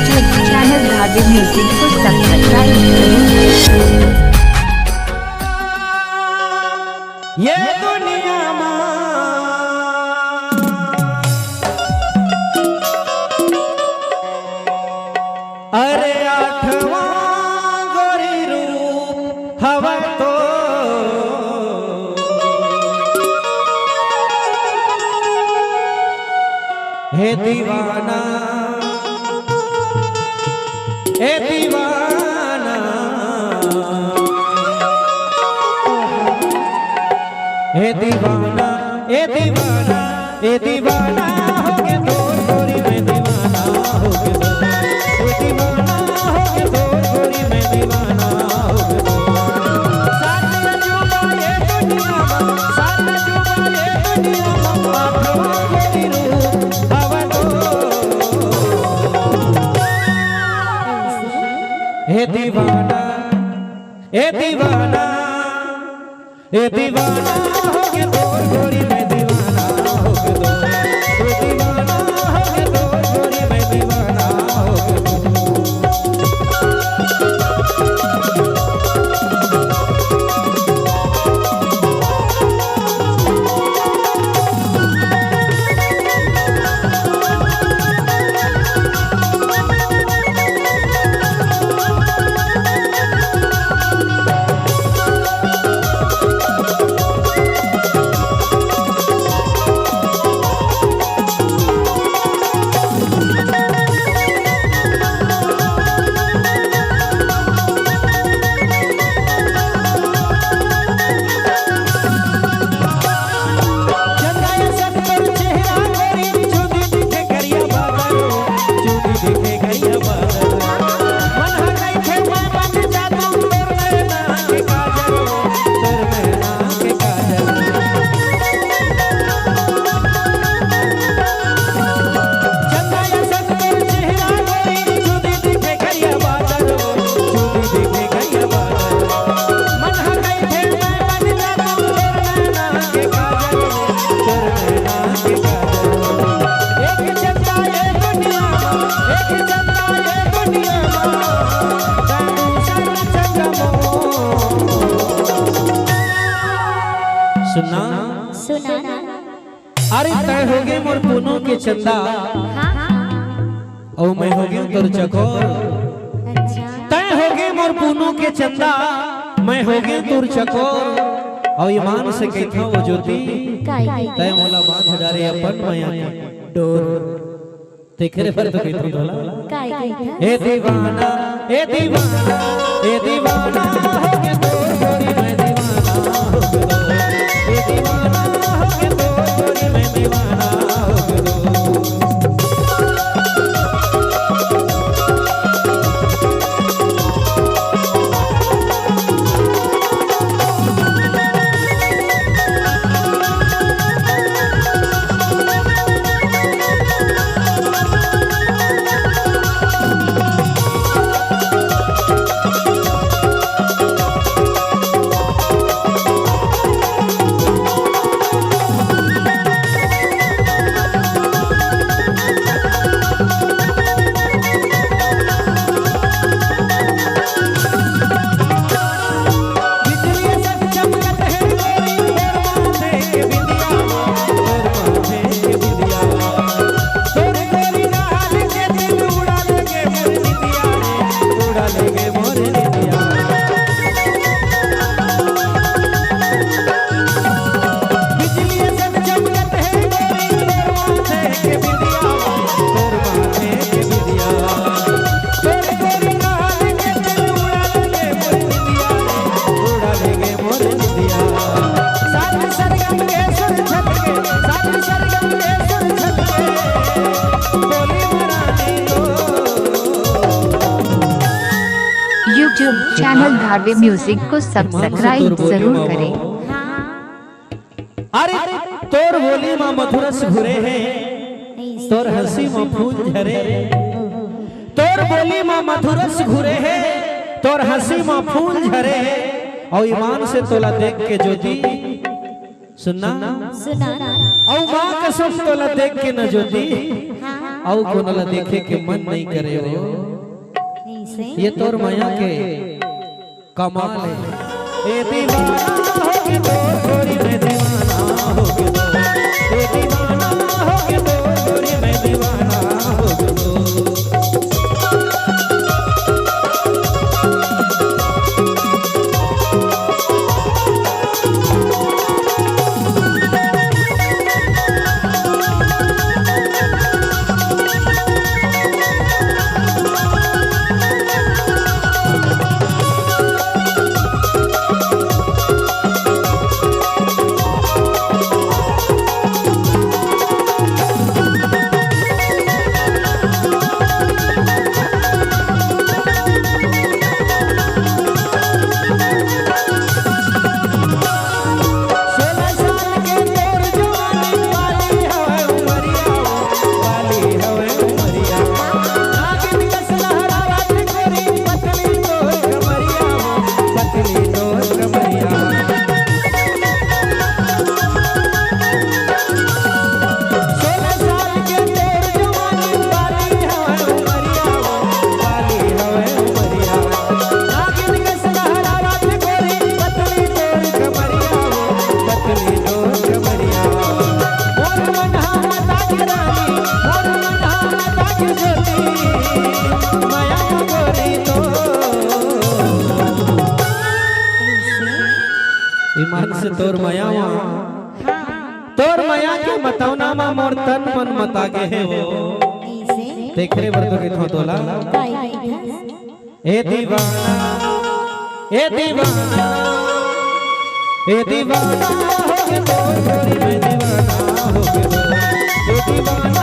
YouTube channel धागे music को subscribe करें। ये दुनिया अरे आठवां गोरी रूप हवा तो हे दीवाना हे दीवाना हे दीवाना हे दीवाना हे दीवाना हो गए दो गोरी में दीवाना हो गए दो हे दीवाना हो गए दो गोरी में दीवाना हो गए दो साथ जुबा ये दुनिया साथ जुबा ये दुनिया आठवां गोरी रूप हवा दो हे दीवाना हे दीवाना हे दीवाना हो गए दो गोरी में दीवाना हो गए दो हे दीवाना हो गए दो गोरी में दीवाना हो गए दो सुना सुना अरे तय हो गए मोर पुनो के चंदा और मैं हो गया तोर चकोर तय हो गए मोर पुनो के चंदा मैं हो गया तोर चकोर और ईमान से कहता वो ज्योति तय मोला बांध डारे अपन माया डोर तेरे पर तो कहता तोला हे दीवाना हे दीवाना हे दीवाना हो गया तोर गोरी में दीवाना हो गया हे दीवाना हो गया तोर गोरी में दीवाना हो गया यूट्यूब चैनल धागे म्यूजिक को सब्सक्राइब जरूर करें। अरे तोर बोली माँ मधुरस घुरे हैं तोर हंसी माँ फूल झरे तोर बोली माँ मधुरस घुरे हैं तोर हंसी माँ फूल झरे और ईमान से तोला देख के ज्योति सुनना सुना और माँ कसम तोला देख के न ज्योति हाँ और कोनला देखे के मन नहीं करे हो। ये तोर माया के कमाल है। ए दीवाना हो के तो गोरी मैं दीवाना हो के तो, ए दीवाना हो के तो गोरी मैं दीवाना हो के तो। ईमान से तोर माया तोर माया के मतौना मा मोर तन मन मता के है वो देख रे बर तो केथो तोला। ए दीवाना ए दीवाना ए दीवाना हो के तो गोरी मैं दीवाना हो के तो, ए दीवाना